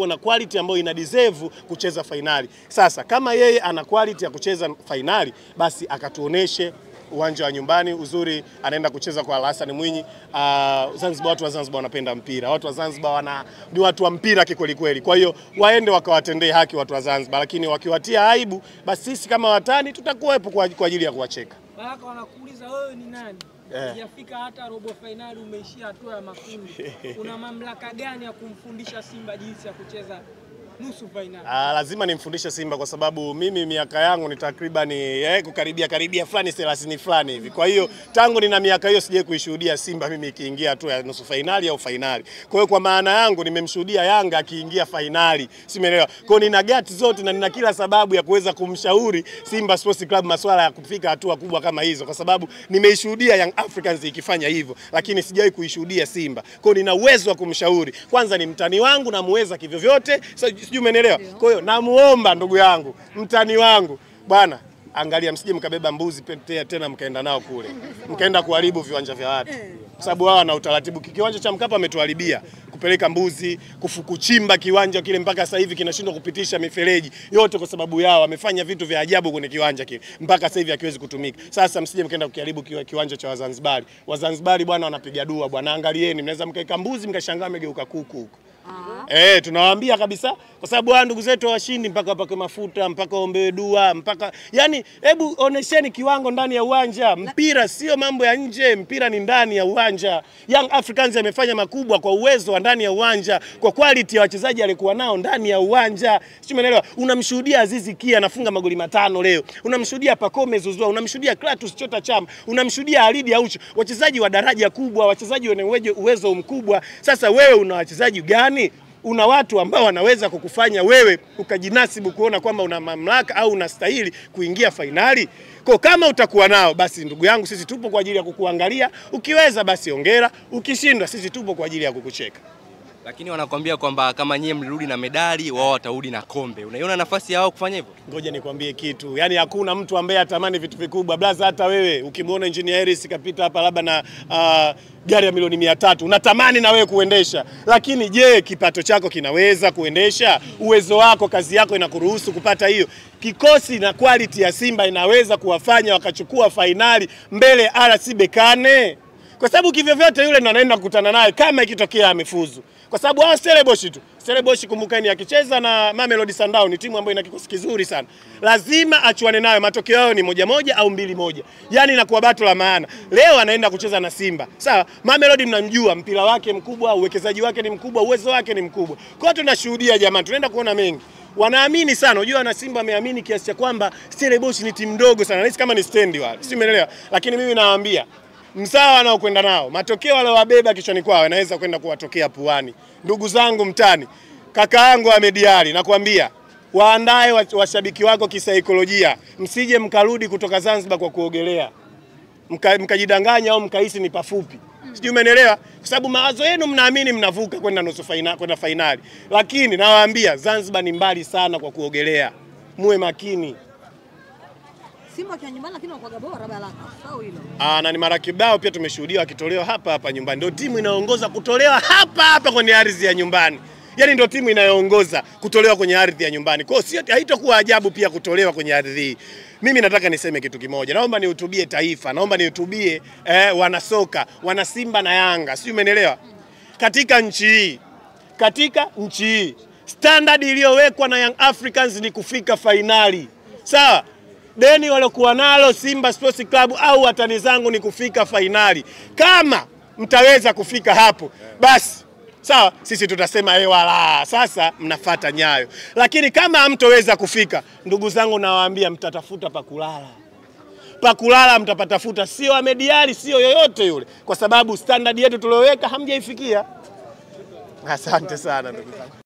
na quality ambayo ina deserve kucheza finali. Sasa kama yeye ana quality ya kucheza finali, basi akatuoneshe uwanja wa nyumbani. Uzuri anaenda kucheza kwa Hassan Mwinyi. Zanzibar, watu wa Zanzibar wanapenda mpira. Watu wa Zanzibar ni watu wa mpira kikweli kweli. Kwa hiyo waende wakawatendee haki watu wa Zanzibar, lakini wakiwatia aibu, basi sisi kama watani tutakuwepo kwa ajili ya kuwacheka. Baraka wanakuuliza wewe ni nani? Hujafika hata robo finali, umeishia hatua ya makundi. Una mamlaka gani ya kumfundisha Simba jinsi ya kucheza nusu finali? Lazima nimfundishe Simba kwa sababu mimi miaka yangu ni takriban kukaribia fulani 30 fulani hivi. Kwa hiyo tangu nina miaka hiyo sijawahi kuishuhudia Simba mimi ikiingia hatua ya nusu finali au finali. Kwa hiyo kwa maana yangu nimemshuhudia Yanga akiingia finali. Simeelewa. Kwa hiyo nina gati zote na nina kila sababu ya kuweza kumshauri Simba Sports Club masuala ya kufika hatua kubwa kama hizo, kwa sababu nimeishuhudia Young Africans ikifanya hivyo, lakini sijawahi kuishuhudia Simba. Kwa hiyo nina uwezo wa kumshauri. Kwanza ni mtani wangu na muweza kivyo vyote. Sijui umeelewa. Kwa hiyo namuomba ndugu yangu, mtani wangu, bwana, angalia msije mkabeba mbuzi tena mkaenda nao kule. Mkaenda kuharibu viwanja vya watu. Kwa sababu wao wana utaratibu. Kiwanja cha Mkapa ametuharibia. Kupeleka mbuzi, kuchimba kiwanja kile mpaka sasa hivi kinashindwa kupitisha mifereji. Yote kwa sababu yao wamefanya vitu vya ajabu kwenye kiwanja kile. Mpaka sasa hivi hakiwezi kutumika. Sasa msije mkaenda kukiharibu kiwanja cha Wazanzibari. Wazanzibari bwana wanapiga dua bwana, angalieni, mnaweza mkaeka mbuzi mkashangaa amegeuka kuku huko. Tunawaambia kabisa, kwa sababu ndugu zetu washindi mpaka wapake mafuta, mpaka ombewe dua, mpaka yani hebu onesheni kiwango ndani ya uwanja. Mpira sio mambo ya nje, mpira ni ndani ya uwanja. Young Africans amefanya makubwa kwa uwezo wa ndani ya uwanja, kwa quality ya wachezaji alikuwa nao ndani ya uwanja. Sio, umeelewa? Unamshuhudia Azizi Kia anafunga magoli 5 leo. Unamshuhudia Pacome Zouzoua, unamshuhudia Clatous Chota Chama, unamshuhudia Alidi Aucho, wachezaji wa daraja kubwa, wachezaji wenye uwezo mkubwa. Sasa wewe una wachezaji gani? Una watu ambao wanaweza kukufanya wewe ukajinasibu kuona kwamba una mamlaka au unastahili kuingia finali. Kwa kama utakuwa nao, basi ndugu yangu, sisi tupo kwa ajili ya kukuangalia. Ukiweza basi ongera, ukishindwa sisi tupo kwa ajili ya kukucheka. Lakini wanakuambia kwamba kama nyie mlirudi na medali, wao watarudi na kombe. Unaiona nafasi yao kufanya hivyo? Ngoja nikwambie kitu. Yaani hakuna mtu ambaye atamani vitu vikubwa. Blaza, hata wewe ukimwona Engineer Harris kapita hapa labda na gari ya milioni 300, unatamani na wewe kuendesha. Lakini je, kipato chako kinaweza kuendesha? Uwezo wako, kazi yako inakuruhusu kupata hiyo? Kikosi na quality ya Simba inaweza kuwafanya wakachukua finali mbele RC Berkane? Kwa sababu kivyo vyote yule ndo anaenda kukutana naye kama ikitokea amefuzu. Kwa sababu hao Stellenbosch tu. Stellenbosch kumbukeni akicheza na Mamelodi Sundowns ni timu ambayo ina kikosi kizuri sana. Lazima achuane nayo, matokeo yao ni 1-1 au 2-1. Yaani inakuwa bato la maana. Leo anaenda kucheza na Simba. Sawa, Mamelodi mnamjua, mpira wake mkubwa, uwekezaji wake ni mkubwa, uwezo wake ni mkubwa. Kwa hiyo tunashuhudia jamani, tunaenda kuona mengi. Wanaamini sana, unajua na Simba wameamini kiasi cha kwamba Stellenbosch ni timu ndogo sana. Nahisi kama ni stendi wale. Si umeelewa? Lakini mimi nawaambia msawa nao kwenda nao, matokeo wale wabeba kichwani kwao yanaweza kwenda kuwatokea puani. Ndugu zangu mtani, kaka yangu Ahmed Ally, nakwambia waandae washabiki wako kisaikolojia. Msije mkarudi kutoka Zanzibar kwa kuogelea, mkajidanganya au mkahisi ni pafupi. Sijui umeelewa? Kwa sababu mawazo yenu mnaamini mnavuka kwenda nusu finali, kwenda finali. Lakini nawaambia Zanzibar ni mbali sana kwa kuogelea. Muwe makini. Simba kwa nyumbani lakini wako bora Baraka. Sawa hilo. Na ni mara kibao pia tumeshuhudia wakitolewa hapa nyumbani. Ndio timu inayoongoza kutolewa hapa kwenye ardhi ya nyumbani. Yaani ndio timu inayoongoza kutolewa kwenye ardhi ya nyumbani. Kwa hiyo haitakuwa ajabu pia kutolewa kwenye ardhi hii. Mimi nataka niseme kitu kimoja. Naomba nihutubie taifa. Naomba nihutubie wanasoka, wana Simba na Yanga. Sio, umeelewa? Katika nchi hii standard iliyowekwa na Young Africans ni kufika finali. Sawa? Deni walokuwa nalo Simba Sports Club au watani zangu ni kufika finali. Kama mtaweza kufika hapo, basi sawa, sisi tutasema wala sasa mnafuata nyayo. Lakini kama hamtoweza kufika, ndugu zangu nawaambia mtatafuta pakulala. Pakulala mtapatafuta, sio Ahmed Ally, sio yoyote yule, kwa sababu standard yetu tulioweka hamjaifikia. Asante sana ndugu zangu.